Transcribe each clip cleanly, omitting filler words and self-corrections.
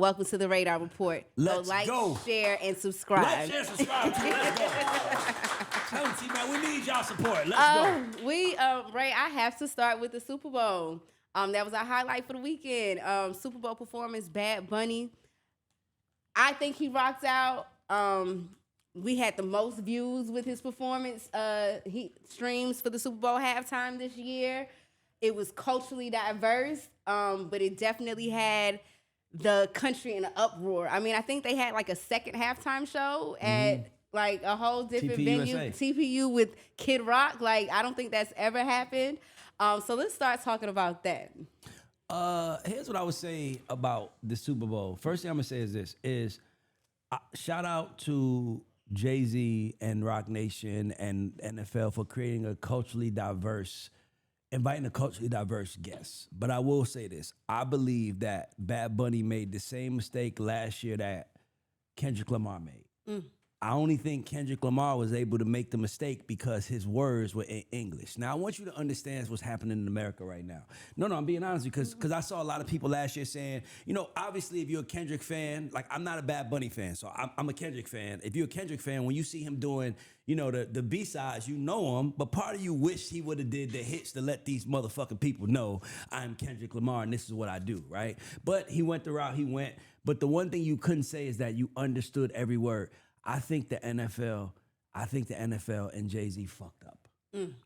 Welcome to the Raydar Report. Let's like, go. share, and subscribe. Like, share, subscribe too. Let's go. Tell me, T-Man, we need y'all support. Let's go. Ray, I have to start with the Super Bowl. That was our highlight for the weekend. Super Bowl performance, Bad Bunny. I think he rocked out. We had the most views with his performance. He streams for the Super Bowl halftime this year. It was culturally diverse, but it definitely had the country in an uproar. I mean, I think they had like a second halftime show at like a whole different venue, TPU with Kid Rock. Like, I don't think that's ever happened. So let's start talking about that. Here's what I would say about the Super Bowl. First thing I'm gonna say is this: shout out to Jay-Z and Rock Nation and NFL for creating a culturally diverse, inviting a culturally diverse guest. But I will say this: I believe that Bad Bunny made the same mistake last year that Kendrick Lamar made. I only think Kendrick Lamar was able to make the mistake because his words were in English. Now, I want you to understand what's happening in America right now. No, I'm being honest because I saw a lot of people last year saying, obviously if you're a Kendrick fan, like I'm not a Bad Bunny fan, so I'm a Kendrick fan. If you're a Kendrick fan, when you see him doing, the B-sides, you know him, but part of you wish he would have did the hits to let these motherfucking people know I'm Kendrick Lamar and this is what I do, right? But he went the route he went. But the one thing you couldn't say is that you understood every word. I think the NFL and Jay-Z fucked up.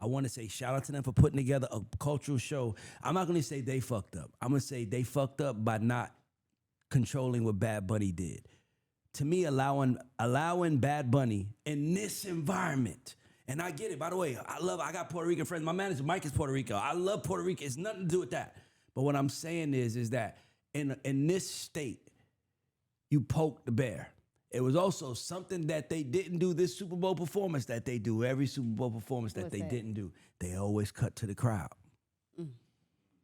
I want to say shout out to them for putting together a cultural show. I'm not going to say they fucked up. I'm going to say they fucked up by not controlling what Bad Bunny did. To me, allowing Bad Bunny in this environment, and I get it, by the way, I got Puerto Rican friends. My manager, Mike, is Puerto Rico. I love Puerto Rico. It's nothing to do with that. But what I'm saying is that in this state, you poke the bear. It was also something that they didn't do this Super Bowl performance that they do. Every Super Bowl performance that they didn't do. They always cut to the crowd.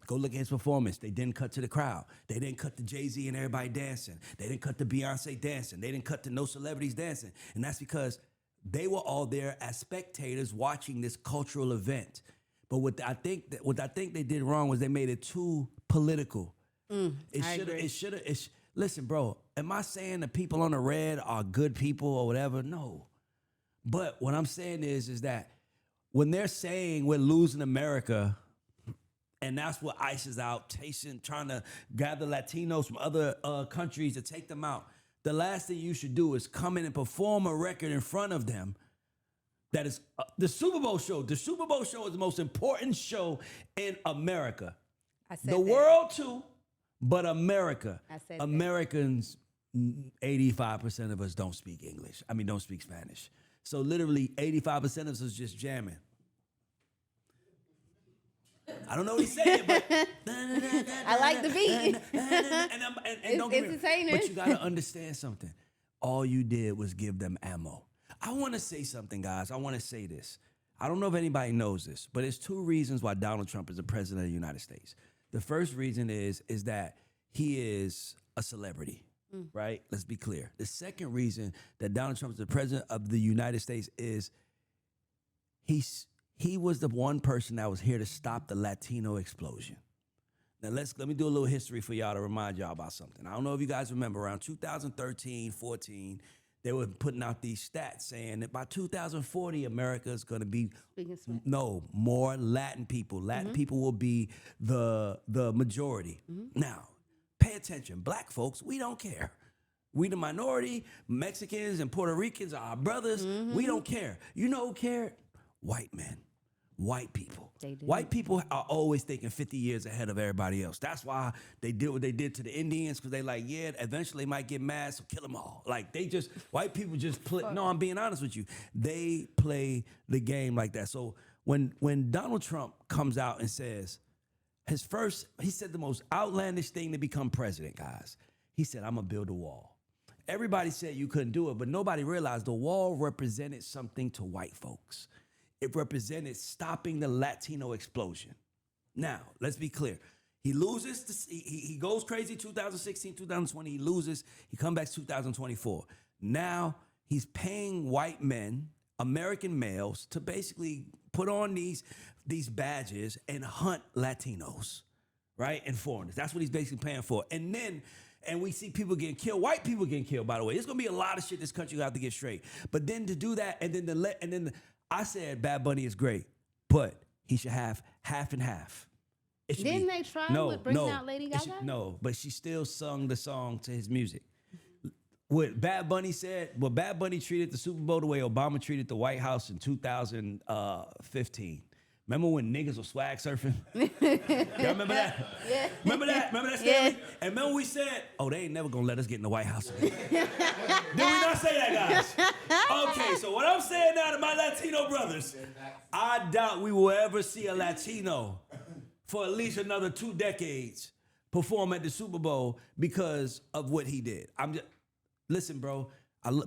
Go look at his performance. They didn't cut to the crowd. They didn't cut to Jay-Z and everybody dancing. They didn't cut to Beyonce dancing. They didn't cut to no celebrities dancing. And that's because they were all there as spectators watching this cultural event. But what I think they did wrong was they made it too political. Listen, bro, am I saying the people on the red are good people or whatever? No. But what I'm saying is that when they're saying we're losing America, and that's what ICE is out trying to gather Latinos from other countries to take them out, the last thing you should do is come in and perform a record in front of them. That is the Super Bowl show. The Super Bowl show is the most important show in America. World too. But America, Americans, 85% of us don't speak English. Don't speak Spanish. So literally 85% of us is just jamming. I don't know what he's saying, but I like the beat. and don't get me wrong, but you gotta understand something. All you did was give them ammo. I want to say something, guys. I want to say this. I don't know if anybody knows this, but there's two reasons why Donald Trump is the president of the United States. The first reason is that he is a celebrity, right? Let's be clear. The second reason that Donald Trump is the president of the United States is he was the one person that was here to stop the Latino explosion. Now let me do a little history for y'all to remind y'all about something. I don't know if you guys remember around 2013, 14, they were putting out these stats saying that by 2040, America is going to be more Latin people. Latin people will be the majority. Now, pay attention. Black folks, we don't care. We the minority. Mexicans and Puerto Ricans are our brothers. We don't care. You know who cared? White men. White people. White people are always thinking 50 years ahead of everybody else. That's why they did what they did to the Indians, because they like, yeah, eventually they might get mad, so kill them all. Like, white people just play. No, I'm being honest with you. They play the game like that. So when Donald Trump comes out and says, he said the most outlandish thing to become president, guys. He said, I'm going to build a wall. Everybody said you couldn't do it, but nobody realized the wall represented something to white folks. It represented stopping the Latino explosion. Now, let's be clear. He loses, he goes crazy 2016, 2020, he loses, he comes back 2024. Now, he's paying white men, American males, to basically put on these badges and hunt Latinos, right? And foreigners. That's what he's basically paying for. And then and we see people getting killed, white people getting killed, by the way. There's gonna be a lot of shit this country have to get straight. But then to do that, I said Bad Bunny is great, but he should have half and half. Didn't they try with bringing out Lady Gaga? No, but she still sung the song to his music. What Bad Bunny said, well, Bad Bunny treated the Super Bowl the way Obama treated the White House in 2015. Remember when niggas were swag surfing? Y'all remember that? Yeah. Remember that? Remember that, Stanley? Yeah. And remember we said, oh, they ain't never gonna let us get in the White House again. Did we not say that, guys? Okay, so what I'm saying now to my Latino brothers, I doubt we will ever see a Latino for at least another 2 decades perform at the Super Bowl because of what he did. Listen, bro,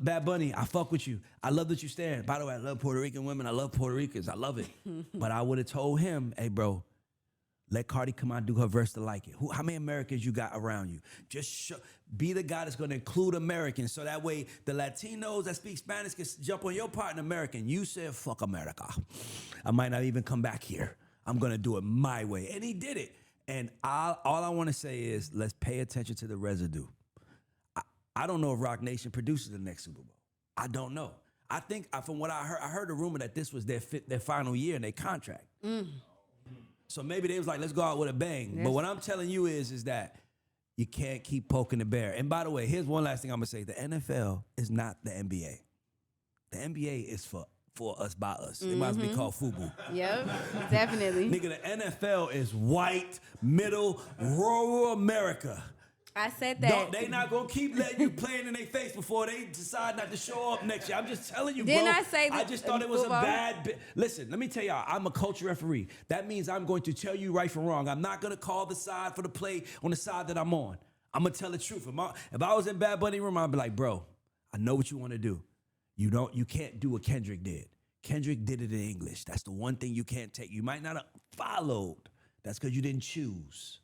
Bad Bunny, I fuck with you. I love that you stand. By the way, I love Puerto Rican women. I love Puerto Ricans. I love it. But I would have told him, hey, bro, let Cardi come out and do her verse to like it. How many Americans you got around you? Just be the guy that's going to include Americans so that way the Latinos that speak Spanish can jump on your part in American. You said, fuck America. I might not even come back here. I'm going to do it my way. And he did it. And all I want to say is let's pay attention to the residue. I don't know if Rock Nation produces the next Super Bowl. I don't know. I think from what I heard a rumor that this was their final year in their contract. So maybe they was like, let's go out with a bang. Yes. But what I'm telling you is that you can't keep poking the bear. And by the way, here's one last thing I'm gonna say. The NFL is not the NBA. The NBA is for us by us. It must be called FUBU. Yep, definitely. Nigga, the NFL is white, middle, rural America. I said that. They not gonna keep letting you playing in their face before they decide not to show up next year. I'm just telling you, Didn't bro. I say that? I just thought it was a bad. Listen, let me tell y'all. I'm a culture referee. That means I'm going to tell you right from wrong. I'm not gonna call the side for the play on the side that I'm on. I'm gonna tell the truth. If I was in Bad Bunny room, I'd be like, bro, I know what you want to do. You can't do what Kendrick did. Kendrick did it in English. That's the one thing you can't take. You might not have followed. That's because you didn't choose.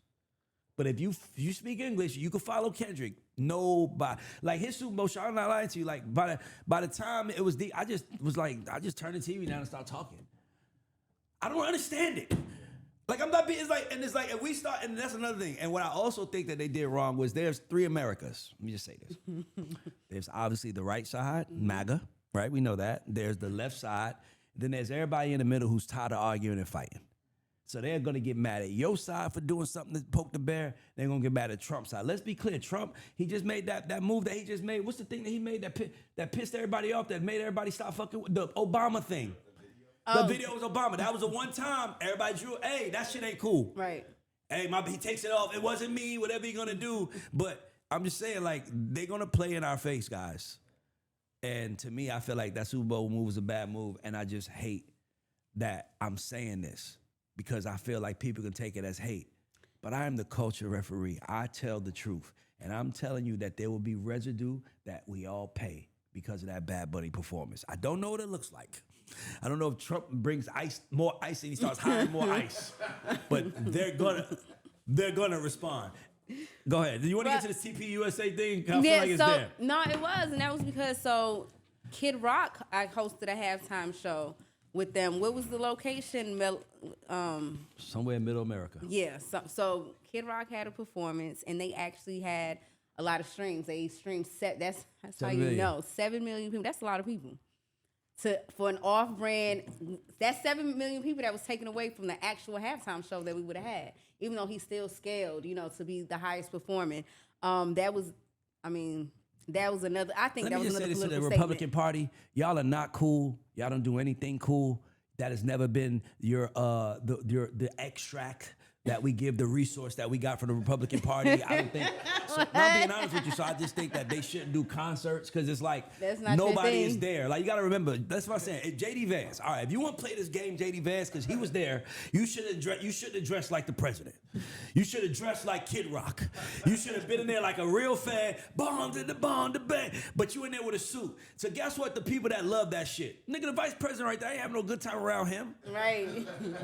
But if you speak English, you can follow Kendrick. Nobody. Like his Super Bowl show, I'm not lying to you. Like by the time it was deep, I just turned the TV down and started talking. I don't understand it. Like I'm not being, it's like if we start, and that's another thing. And what I also think that they did wrong was there's 3 Americas. Let me just say this. There's obviously the right side, MAGA, right? We know that. There's the left side. Then there's everybody in the middle who's tired of arguing and fighting. So they're going to get mad at your side for doing something to poke the bear. They're going to get mad at Trump's side. Let's be clear. Trump, he just made that move that he just made. What's the thing that he made that pissed everybody off, that made everybody stop fucking with the Obama thing? The video was Obama. That was the one time everybody drew, hey, that shit ain't cool. Right. Hey, he takes it off. It wasn't me, whatever you're going to do. But I'm just saying, like, they're going to play in our face, guys. And to me, I feel like that Super Bowl move was a bad move. And I just hate that I'm saying this, because I feel like people can take it as hate. But I am the culture referee. I tell the truth. And I'm telling you that there will be residue that we all pay because of that Bad Bunny performance. I don't know what it looks like. I don't know if Trump brings more ice and he starts hiring more ice. But they're gonna respond. Go ahead. Do you want to get to the TPUSA thing? I feel like it's there. No, it was. And that was because, Kid Rock, I hosted a halftime show with them. What was the location? Somewhere in Middle America. Yeah. So Kid Rock had a performance, and they actually had a lot of streams. They streamed that's how you know 7 million people. That's a lot of people. For an off-brand, that's 7 million people that was taken away from the actual halftime show that we would have had. Even though he still scaled, to be the highest performing. That was another. I think that was another political statement. Let me just say this to the Republican Party: y'all are not cool. Y'all don't do anything cool. That has never been the extract that we give, the resource that we got from the Republican Party. I don't think. So, I'm being honest with you. So I just think that they shouldn't do concerts because it's like nobody is there. Like you got to remember. That's what I'm saying. JD Vance. All right, if you want to play this game, JD Vance, because he was there, you should have dressed like the president. You should have dressed like Kid Rock. You should have been in there like a real fan. Bond to the bang. But you in there with a suit. So guess what? The people that love that shit, nigga, the vice president right there, ain't having no good time around him. Right.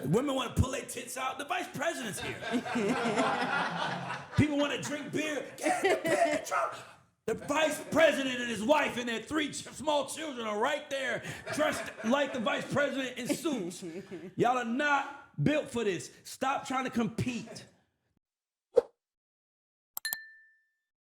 Women want to pull their tits out. The vice president's here. People want to drink beer. The vice president and his wife and their 3 small children are right there, dressed like the vice president in suits. Y'all are not built for this. Stop trying to compete.